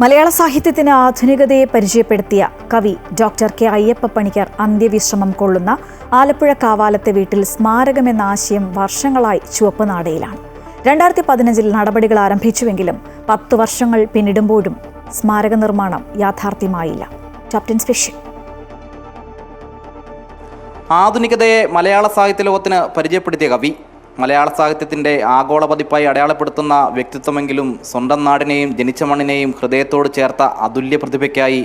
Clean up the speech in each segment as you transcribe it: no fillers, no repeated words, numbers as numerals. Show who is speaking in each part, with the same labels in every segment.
Speaker 1: മലയാള സാഹിത്യത്തിന് ആധുനികതയെ പരിചയപ്പെടുത്തിയ കവി doctor K Ayyappa Panicker അന്ത്യവിശ്രമം കൊള്ളുന്ന ആലപ്പുഴ കാവാലത്തെ വീട്ടിൽ സ്മാരകമെന്ന ആശയം വർഷങ്ങളായി ചുവപ്പുനാടയിലാണ്. 2015 നടപടികൾ ആരംഭിച്ചുവെങ്കിലും 10 വർഷങ്ങൾ പിന്നിടുമ്പോഴും സ്മാരക നിർമ്മാണം യാഥാർത്ഥ്യമായില്ല. Captain special.
Speaker 2: ആധുനികതയെ മലയാള സാഹിത്യ ലോകത്തിന് പരിചയപ്പെടുത്തിയ കവി, മലയാള സാഹിത്യത്തിൻ്റെ ആഗോള പതിപ്പായി അടയാളപ്പെടുത്തുന്ന വ്യക്തിത്വമെങ്കിലും സ്വന്തം നാടിനെയും ജനിച്ച മണ്ണിനെയും ഹൃദയത്തോട് ചേർത്ത അതുല്യ പ്രതിഭയ്ക്കായി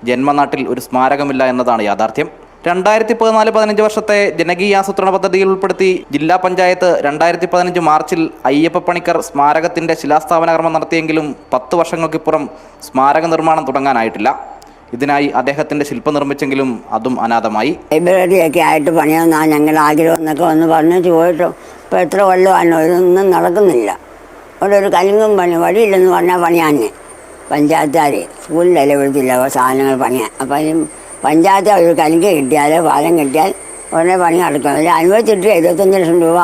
Speaker 2: ജന്മനാട്ടിൽ ഒരു സ്മാരകമില്ല എന്നതാണ് യാഥാർത്ഥ്യം. 2014-15 വർഷത്തെ ജനകീയാസൂത്രണ പദ്ധതിയിൽ ഉൾപ്പെടുത്തി ജില്ലാ പഞ്ചായത്ത് 2015 മാർച്ചിൽ അയ്യപ്പ പണിക്കർ സ്മാരകത്തിൻ്റെ ശിലാസ്ഥാപന കർമ്മം നടത്തിയെങ്കിലും 10 വർഷങ്ങൾക്കിപ്പുറം സ്മാരക നിർമ്മാണം തുടങ്ങാനായിട്ടില്ല. ഇതിനായി അദ്ദേഹത്തിൻ്റെ ശില്പം നിർമ്മിച്ചെങ്കിലും അതും അനാഥമായി.
Speaker 3: ലൈബ്രറിയൊക്കെ ആയിട്ട് പണിയാമെന്നാണ് ഞങ്ങളുടെ ആഗ്രഹം എന്നൊക്കെ വന്ന് പറഞ്ഞിട്ട് പോയിട്ടും ഇപ്പോൾ എത്ര കൊല്ലമാണോ ഇതൊന്നും നടക്കുന്നില്ല. അവിടെ ഒരു കലുങ്കും പണി വഴിയില്ലെന്ന് പറഞ്ഞാൽ പണിയാന്നെ പഞ്ചായത്തുകാർ സ്കൂളിലല്ലേ വിളിച്ചില്ല സാധനങ്ങൾ പണിയാൻ. അപ്പം അതിന് പഞ്ചായത്ത് ഒരു കലുങ്ക് കിട്ടിയാൽ പാലം കിട്ടിയാൽ ഉടനെ പണി നടക്കും. അതിൽ അനുവദിച്ചിട്ട് 75 ലക്ഷം രൂപ.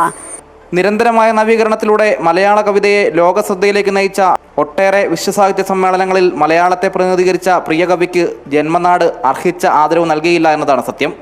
Speaker 2: നിരന്തരമായ നവീകരണത്തിലൂടെ മലയാള കവിതയെ ലോകശ്രദ്ധയിലേക്ക് നയിച്ച ഒട്ടേറെ വിശ്വസാഹിത്യ സമ്മേളനങ്ങളിൽ മലയാളത്തെ പ്രതിനിധീകരിച്ച പ്രിയ കവിക്ക് ജന്മനാട് അർഹിച്ച ആദരവ് നൽകിയില്ല എന്നതാണ് സത്യം.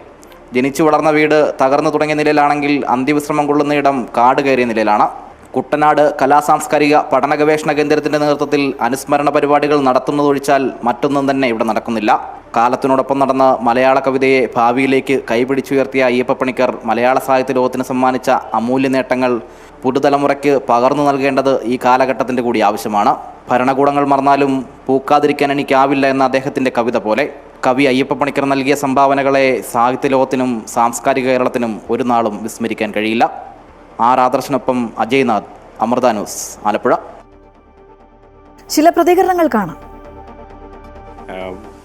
Speaker 2: ജനിച്ചു വളർന്ന വീട് തകർന്നു തുടങ്ങിയ നിലയിലാണെങ്കിൽ അന്ത്യവിശ്രമം കൊള്ളുന്ന ഇടം കാട് കയറിയ നിലയിലാണ്. കുട്ടനാട് കലാസാംസ്കാരിക പഠന ഗവേഷണ കേന്ദ്രത്തിൻ്റെ നേതൃത്വത്തിൽ അനുസ്മരണ പരിപാടികൾ നടത്തുന്നതൊഴിച്ചാൽ മറ്റൊന്നും തന്നെ ഇവിടെ നടക്കുന്നില്ല. കാലത്തിനോടൊപ്പം നടന്ന് മലയാള കവിതയെ ഭാവിയിലേക്ക് കൈപിടിച്ചുയർത്തിയ അയ്യപ്പ പണിക്കർ മലയാള സാഹിത്യ ലോകത്തിന് സമ്മാനിച്ച അമൂല്യ നേട്ടങ്ങൾ പുതുതലമുറയ്ക്ക് പകർന്നു നൽകേണ്ടത് ഈ കാലഘട്ടത്തിൻ്റെ കൂടി ആവശ്യമാണ്. ഭരണകൂടങ്ങൾ മറന്നാലും പൂക്കാതിരിക്കാൻ എനിക്കാവില്ല എന്ന അദ്ദേഹത്തിൻ്റെ കവിത പോലെ കവി അയ്യപ്പ പണിക്കർ നൽകിയ സംഭാവനകളെ സാഹിത്യ ലോകത്തിനും സാംസ്കാരിക കേരളത്തിനും ഒരു നാളും വിസ്മരിക്കാൻ കഴിയില്ല. ആദർശനൊപ്പം അജയ്നാഥ്, അമൃത ന്യൂസ്, ആലപ്പുഴ.
Speaker 1: ചില പ്രതികരണങ്ങൾ കാണാം.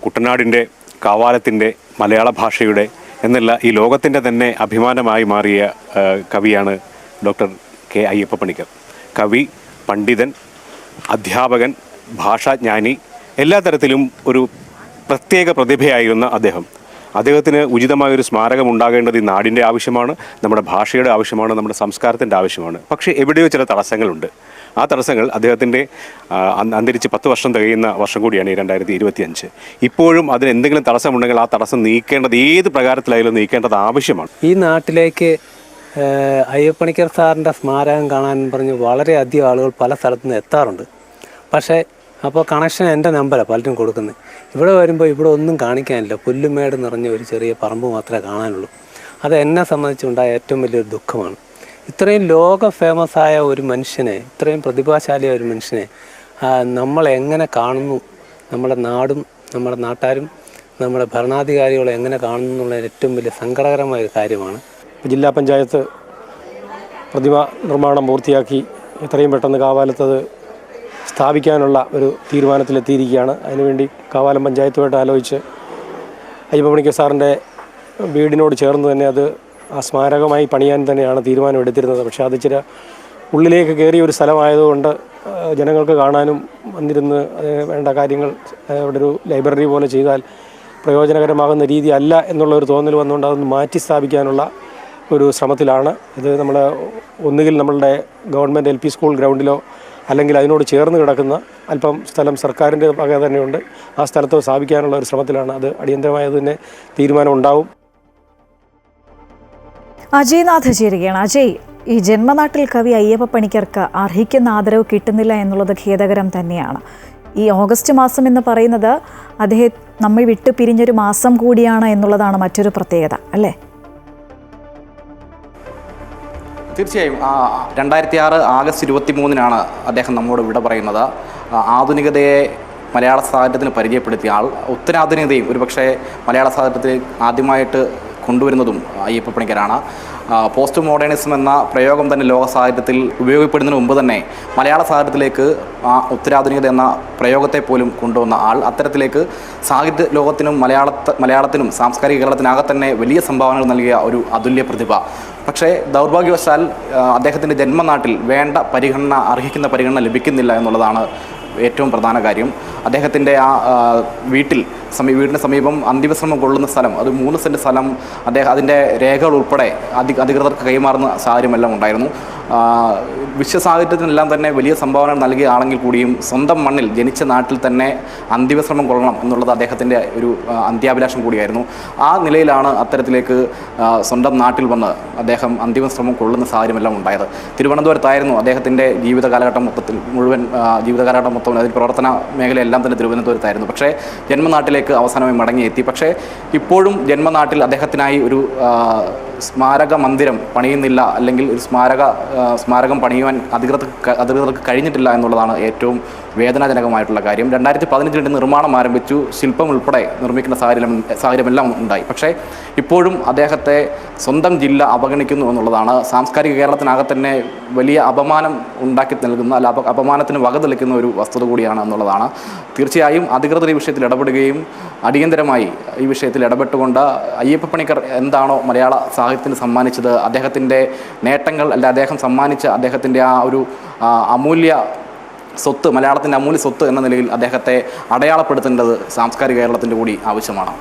Speaker 4: കുട്ടനാടിൻ്റെ, കാവാലത്തിൻ്റെ, മലയാള ഭാഷയുടെ എന്നല്ല ഈ ലോകത്തിൻ്റെ തന്നെ അഭിമാനമായി മാറിയ കവിയാണ് ഡോക്ടർ കെ അയ്യപ്പ പണിക്കർ. കവി, പണ്ഡിതൻ, അധ്യാപകൻ, ഭാഷാജ്ഞാനി, എല്ലാ തരത്തിലും ഒരു പ്രത്യേക പ്രതിഭയായിരുന്ന അദ്ദേഹത്തിന് ഉചിതമായൊരു സ്മാരകം ഉണ്ടാകേണ്ടത് ഈ നാടിൻ്റെ ആവശ്യമാണ്, നമ്മുടെ ഭാഷയുടെ ആവശ്യമാണ്, നമ്മുടെ സംസ്കാരത്തിൻ്റെ ആവശ്യമാണ്. പക്ഷേ എവിടെയോ ചില തടസ്സങ്ങളുണ്ട്. ആ തടസ്സങ്ങൾ അദ്ദേഹത്തിൻ്റെ അന്തരിച്ച് 10 വർഷം തികയുന്ന വർഷം കൂടിയാണ് ഈ 2025. ഇപ്പോഴും അതിന് എന്തെങ്കിലും തടസ്സമുണ്ടെങ്കിൽ ആ തടസ്സം നീക്കേണ്ടത് ഏത് പ്രകാരത്തിലായാലും നീക്കേണ്ടത് ആവശ്യമാണ്.
Speaker 5: ഈ നാട്ടിലേക്ക് അയ്യപ്പണിക്കർ സാറിൻ്റെ സ്മാരകം കാണാൻ പറഞ്ഞ് വളരെയധികം ആളുകൾ പല സ്ഥലത്തുനിന്ന് എത്താറുണ്ട്. പക്ഷേ അപ്പോൾ കണക്ഷൻ എൻ്റെ നമ്പറാണ് പലരും കൊടുക്കുന്നത്. ഇവിടെ വരുമ്പോൾ ഇവിടെ ഒന്നും കാണിക്കാനില്ല, പുല്ലുമേട് നിറഞ്ഞ ഒരു ചെറിയ പറമ്പ് മാത്രമേ കാണാനുള്ളൂ. അത് എന്നെ സംബന്ധിച്ചുണ്ടായ ഏറ്റവും വലിയൊരു ദുഃഖമാണ്. ഇത്രയും ലോക ഫേമസായ ഒരു മനുഷ്യനെ, ഇത്രയും പ്രതിഭാശാലിയായ ഒരു മനുഷ്യനെ നമ്മൾ എങ്ങനെ കാണുന്നു, നമ്മുടെ നാടും നമ്മുടെ നാട്ടാരും നമ്മുടെ ഭരണാധികാരികളെ എങ്ങനെ കാണുന്നു എന്നുള്ള ഏറ്റവും വലിയ സങ്കടകരമായ ഒരു കാര്യമാണ്.
Speaker 6: ജില്ലാ പഞ്ചായത്ത് പ്രതിമ നിർമ്മാണം പൂർത്തിയാക്കി എത്രയും പെട്ടെന്ന് കാവാലത്തത് സ്ഥാപിക്കാനുള്ള ഒരു തീരുമാനത്തിലെത്തിയിരിക്കുകയാണ്. അതിനുവേണ്ടി കാവാലം പഞ്ചായത്തുമായിട്ട് ആലോചിച്ച് അയ്യപ്പ പണിക്കർ സാറിൻ്റെ വീടിനോട് ചേർന്ന് തന്നെ അത് ആ സ്മാരകമായി പണിയാൻ തന്നെയാണ് തീരുമാനമെടുത്തിരുന്നത്. പക്ഷേ അത് ചില ഉള്ളിലേക്ക് കയറിയ ഒരു സ്ഥലമായതുകൊണ്ട് ജനങ്ങൾക്ക് കാണാനും വന്നിരുന്ന് വേണ്ട കാര്യങ്ങൾ അവിടെ ഒരു ലൈബ്രറി പോലെ ചെയ്താൽ പ്രയോജനകരമാകുന്ന രീതി അല്ല എന്നുള്ള ഒരു തോന്നൽ വന്നുകൊണ്ട് അതൊന്ന് മാറ്റി സ്ഥാപിക്കാനുള്ള ഒരു ശ്രമത്തിലാണ്. ഇത് നമ്മൾ ഒന്നുകിൽ നമ്മളുടെ ഗവൺമെൻറ് LP സ്കൂൾ ഗ്രൗണ്ടിലോ അല്ലെങ്കിൽ അതിനോട് ചേർന്ന് കിടക്കുന്ന അല്പം സ്ഥലം സർക്കാരിൻ്റെ വക തന്നെയുണ്ട്, ആ സ്ഥലത്തോ സ്ഥാപിക്കാനുള്ള ഒരു ശ്രമത്തിലാണ്. അത് അടിയന്തരമായത് തന്നെ തീരുമാനം ഉണ്ടാവും.
Speaker 1: അജയ്നാഥ് ചേരുകയാണ്. അജയ്, ഈ ജന്മനാട്ടിൽ കവി അയ്യപ്പ പണിക്കർക്ക് അർഹിക്കുന്ന ആദരവ് കിട്ടുന്നില്ല എന്നുള്ളത് ഖേദകരം തന്നെയാണ്. ഈ ഓഗസ്റ്റ് മാസം എന്ന് പറയുന്നത് അദ്ദേഹം നമ്മെ വിട്ടു പിരിഞ്ഞൊരു മാസം കൂടിയാണ് എന്നുള്ളതാണ് മറ്റൊരു പ്രത്യേകത, അല്ലേ?
Speaker 2: തീർച്ചയായും 2006 ആഗസ്റ്റ് 23 അദ്ദേഹം നമ്മോട് വിട പറയുന്നത്. ആധുനികതയെ മലയാള സാഹിത്യത്തിന് പരിചയപ്പെടുത്തിയ ആൾ, ഉത്തരാധുനികതയും ഒരുപക്ഷെ മലയാള സാഹിത്യത്തിൽ ആദ്യമായിട്ട് കൊണ്ടുവരുന്നതും അയ്യപ്പ പണിക്കരാണ്. പോസ്റ്റ് മോഡേണിസം എന്ന പ്രയോഗം തന്നെ ലോക സാഹിത്യത്തിൽ ഉപയോഗപ്പെടുന്നതിന് മുമ്പ് തന്നെ മലയാള സാഹിത്യത്തിലേക്ക് ഉത്തരാധുനികത എന്ന പ്രയോഗത്തെ പോലും കൊണ്ടുവന്ന ആൾ. അത്തരത്തിലേക്ക് സാഹിത്യ ലോകത്തിനും മലയാളത്തിനും സാംസ്കാരിക കേരളത്തിനകത്ത് തന്നെ വലിയ സംഭാവനകൾ നൽകിയ ഒരു അതുല്യ പ്രതിഭ. പക്ഷേ ദൗർഭാഗ്യവശാൽ അദ്ദേഹത്തിൻ്റെ ജന്മനാട്ടിൽ വേണ്ട പരിഗണന, അർഹിക്കുന്ന പരിഗണന ലഭിക്കുന്നില്ല എന്നുള്ളതാണ് ഏറ്റവും പ്രധാന കാര്യം. അദ്ദേഹത്തിൻ്റെ ആ വീട്ടിൽ വീടിന് സമീപം അന്ത്യവിശ്രമം കൊള്ളുന്ന സ്ഥലം, അത് 3 സെൻറ്റ് സ്ഥലം അതിൻ്റെ രേഖകൾ ഉൾപ്പെടെ അധികൃതർക്ക് കൈമാറുന്ന സാഹചര്യമെല്ലാം ഉണ്ടായിരുന്നു. വിശ്വസാഹിത്യത്തിനെല്ലാം തന്നെ വലിയ സംഭാവന നൽകിയ ആണെങ്കിൽ കൂടിയും സ്വന്തം മണ്ണിൽ ജനിച്ച നാട്ടിൽ തന്നെ അന്ത്യവിശ്രമം കൊള്ളണം എന്നുള്ളത് അദ്ദേഹത്തിൻ്റെ ഒരു അന്ത്യാഭിലാഷം കൂടിയായിരുന്നു. ആ നിലയിലാണ് അത്തരത്തിലേക്ക് സ്വന്തം നാട്ടിൽ വന്ന് അദ്ദേഹം അന്തിമശ്രമം കൊള്ളുന്ന സാഹചര്യമെല്ലാം ഉണ്ടായത്. തിരുവനന്തപുരത്തായിരുന്നു അദ്ദേഹത്തിൻ്റെ ജീവിത കാലഘട്ടം മൊത്തം അതിൽ പ്രവർത്തന മേഖലയെല്ലാം തന്നെ തിരുവനന്തപുരത്തായിരുന്നു. പക്ഷേ ജന്മനാട്ടിലേക്ക് അവസാനമായി മടങ്ങിയെത്തി. പക്ഷേ ഇപ്പോഴും ജന്മനാട്ടിൽ അദ്ദേഹത്തിനായി ഒരു സ്മാരക മന്ദിരം പണിയുന്നില്ല, അല്ലെങ്കിൽ ഒരു സ്മാരകം പണിയുവാൻ അധികൃതർക്ക് കഴിഞ്ഞിട്ടില്ല എന്നുള്ളതാണ് ഏറ്റവും വേദനാജനകമായിട്ടുള്ള കാര്യം. 2015 നിർമ്മാണം ആരംഭിച്ചു, ശില്പം ഉൾപ്പെടെ നിർമ്മിക്കുന്ന സാഹചര്യമെല്ലാം ഉണ്ടായി. പക്ഷേ ഇപ്പോഴും അദ്ദേഹത്തെ സ്വന്തം ജില്ല അവഗണിക്കുന്നു എന്നുള്ളതാണ് സാംസ്കാരിക കേരളത്തിനകത്ത് തന്നെ വലിയ അപമാനം ഉണ്ടാക്കി നൽകുന്ന, അല്ല അപമാനത്തിന് വക തെളിക്കുന്ന ഒരു വസ്തുത കൂടിയാണ് എന്നുള്ളതാണ്. തീർച്ചയായും അധികൃതർ ഈ വിഷയത്തിൽ ഇടപെടുകയും അടിയന്തരമായി ഈ വിഷയത്തിൽ ഇടപെട്ടുകൊണ്ട് അയ്യപ്പ പണിക്കർ എന്താണോ മലയാള സാഹിത്യത്തിന് സമ്മാനിച്ചത്, അദ്ദേഹത്തിൻ്റെ നേട്ടങ്ങൾ, അല്ല അദ്ദേഹം സമ്മാനിച്ച അദ്ദേഹത്തിൻ്റെ ആ ഒരു അമൂല്യ സ്വത്ത്, മലയാളത്തിൻ്റെ അമൂല്യ സ്വത്ത് എന്ന നിലയിൽ അദ്ദേഹത്തെ അടയാളപ്പെടുത്തേണ്ടത് സാംസ്കാരിക കേരളത്തിൻ്റെ കൂടി ആവശ്യമാണ്.